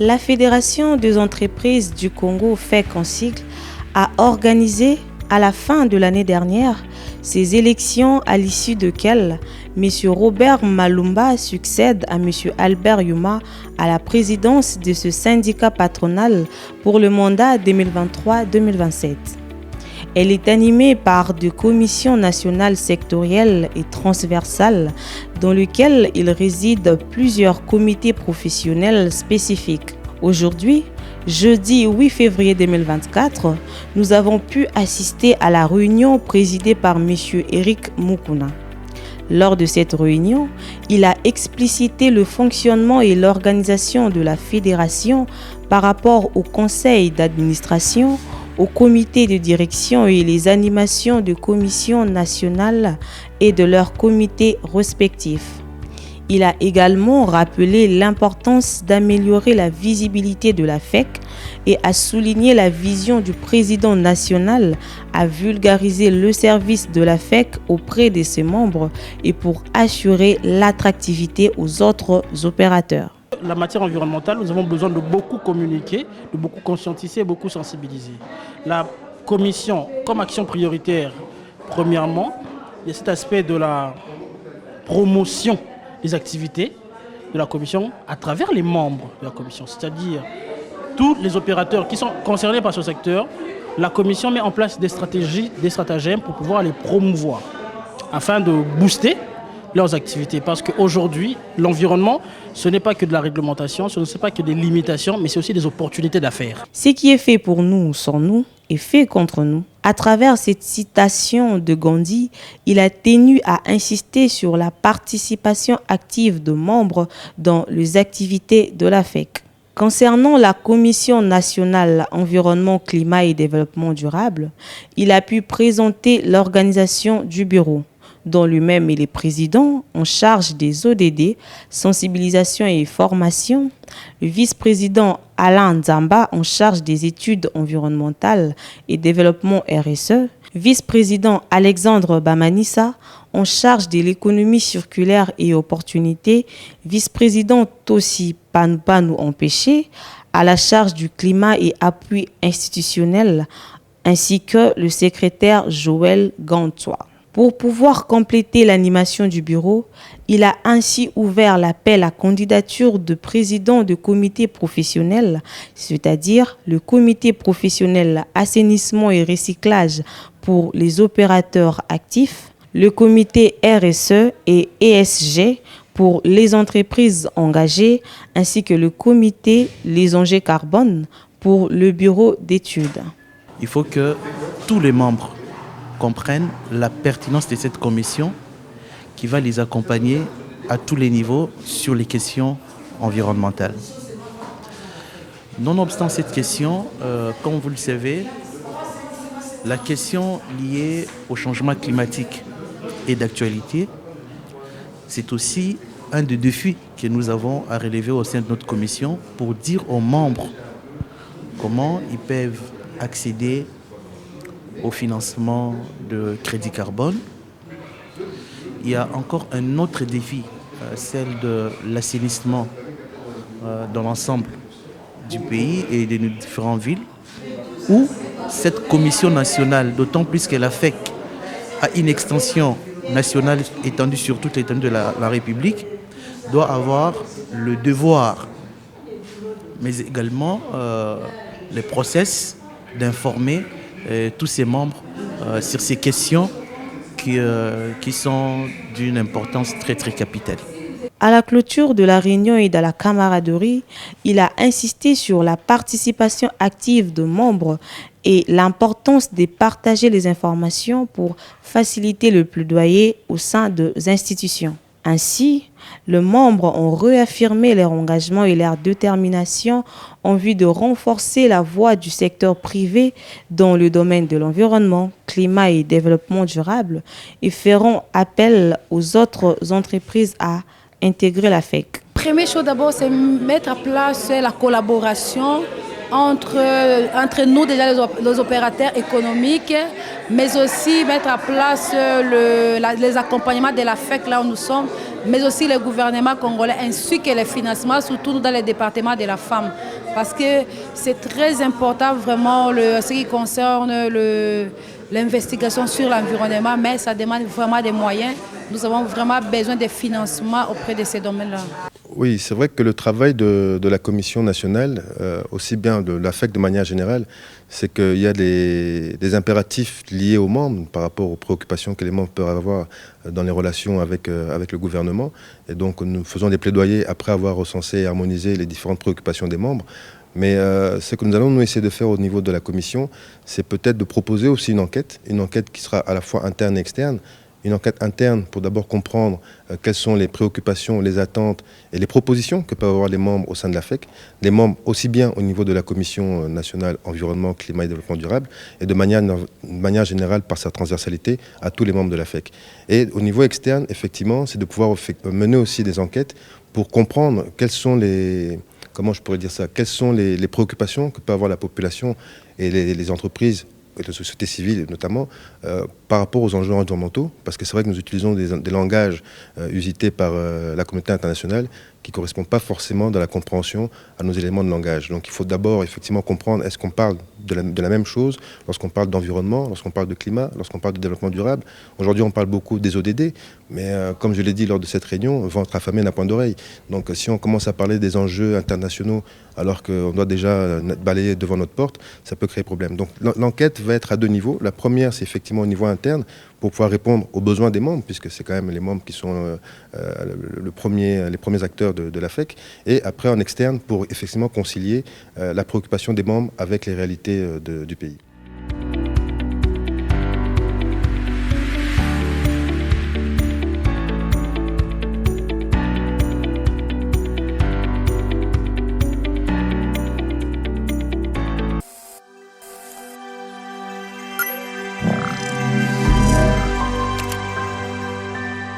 La Fédération des entreprises du Congo, FEC en sigle, a organisé à la fin de l'année dernière ces élections à l'issue desquelles M. Robert Malumba succède à M. Albert Yuma à la présidence de ce syndicat patronal pour le mandat 2023-2027. Elle est animée par des commissions nationales sectorielles et transversales dans lesquelles il réside plusieurs comités professionnels spécifiques. Aujourd'hui, jeudi 8 février 2024, nous avons pu assister à la réunion présidée par M. Eric Mukuna. Lors de cette réunion, il a explicité le fonctionnement et l'organisation de la fédération par rapport au conseil d'administration, au comité de direction et les animations de commissions nationales et de leurs comités respectifs. Il a également rappelé l'importance d'améliorer la visibilité de la FEC et a souligné la vision du président national à vulgariser le service de la FEC auprès de ses membres et pour assurer l'attractivité aux autres opérateurs. La matière environnementale, nous avons besoin de beaucoup communiquer, de beaucoup conscientiser, beaucoup sensibiliser. La commission, comme action prioritaire, premièrement, il y a cet aspect de la promotion des activités de la commission à travers les membres de la commission, c'est-à-dire tous les opérateurs qui sont concernés par ce secteur. La commission met en place des stratégies, des stratagèmes pour pouvoir les promouvoir afin de booster leurs activités. Parce qu'aujourd'hui, l'environnement, ce n'est pas que de la réglementation, ce n'est pas que des limitations, mais c'est aussi des opportunités d'affaires. Ce qui est fait pour nous sans nous est fait contre nous. À travers cette citation de Gandhi, il a tenu à insister sur la participation active de membres dans les activités de la FEC. Concernant la Commission nationale environnement, climat et développement durable, il a pu présenter l'organisation du bureau, dont lui-même il est président en charge des ODD, sensibilisation et formation, le vice-président Alain Nzamba en charge des études environnementales et développement RSE, vice-président Alexandre Bamanissa en charge de l'économie circulaire et opportunités, vice-président Tossi Panupanu Empêché à la charge du climat et appui institutionnel, ainsi que le secrétaire Joël Gantois. Pour pouvoir compléter l'animation du bureau, il a ainsi ouvert l'appel à candidature de président de comité professionnel, c'est-à-dire le comité professionnel assainissement et recyclage pour les opérateurs actifs, le comité RSE et ESG pour les entreprises engagées, ainsi que le comité Les Enjeux Carbone pour le bureau d'études. Il faut que tous les membres comprennent la pertinence de cette commission qui va les accompagner à tous les niveaux sur les questions environnementales. Nonobstant cette question, comme vous le savez, la question liée au changement climatique est d'actualité. C'est aussi un des défis que nous avons à relever au sein de notre commission pour dire aux membres comment ils peuvent accéder au financement de crédit carbone. Il y a encore un autre défi, celle de l'assainissement dans l'ensemble du pays et de nos différentes villes, où cette commission nationale, d'autant plus que la FEC a une extension nationale étendue sur toute l'étendue de la République, doit avoir le devoir, mais également les process d'informer tous ses membres sur ces questions qui sont d'une importance très très capitale. À la clôture de la réunion et de la camaraderie, il a insisté sur la participation active de membres et l'importance de partager les informations pour faciliter le plaidoyer au sein des institutions. Ainsi, les membres ont réaffirmé leur engagement et leur détermination en vue de renforcer la voix du secteur privé dans le domaine de l'environnement, climat et développement durable et feront appel aux autres entreprises à intégrer la FEC. Première chose d'abord, c'est mettre en place la collaboration entre nous, déjà les opérateurs économiques, mais aussi mettre en place les accompagnements de la FEC là où nous sommes, mais aussi le gouvernement congolais ainsi que les financements, surtout dans les départements de la femme. Parce que c'est très important vraiment ce qui concerne l'investigation sur l'environnement, mais ça demande vraiment des moyens. Nous avons vraiment besoin de financement auprès de ces domaines-là. Oui, c'est vrai que le travail de la Commission nationale, aussi bien de l'AFEC de manière générale, c'est qu'il y a des impératifs liés aux membres par rapport aux préoccupations que les membres peuvent avoir dans les relations avec le gouvernement. Et donc nous faisons des plaidoyers après avoir recensé et harmonisé les différentes préoccupations des membres. Mais ce que nous allons nous essayer de faire au niveau de la Commission, c'est peut-être de proposer aussi une enquête qui sera à la fois interne et externe. Une enquête interne pour d'abord comprendre quelles sont les préoccupations, les attentes et les propositions que peuvent avoir les membres au sein de l'AFEC, les membres aussi bien au niveau de la Commission nationale environnement, climat et développement durable, et de manière générale par sa transversalité à tous les membres de l'AFEC. Et au niveau externe, effectivement, c'est de pouvoir mener aussi des enquêtes pour comprendre quelles sont les préoccupations que peut avoir la population et les entreprises et la société civile notamment, par rapport aux enjeux environnementaux, parce que c'est vrai que nous utilisons des langages usités par la communauté internationale qui ne correspondent pas forcément dans la compréhension à nos éléments de langage. Donc il faut d'abord effectivement comprendre, est-ce qu'on parle de la même chose lorsqu'on parle d'environnement, lorsqu'on parle de climat, lorsqu'on parle de développement durable. Aujourd'hui on parle beaucoup des ODD, mais comme je l'ai dit lors de cette réunion, ventre affamé n'a point d'oreille. Donc si on commence à parler des enjeux internationaux alors qu'on doit déjà balayer devant notre porte, ça peut créer problème. Donc l'enquête va être à deux niveaux. La première, c'est effectivement au niveau interne, pour pouvoir répondre aux besoins des membres, puisque c'est quand même les membres qui sont les premiers acteurs de l'AFEC, et après en externe pour effectivement concilier la préoccupation des membres avec les réalités du pays.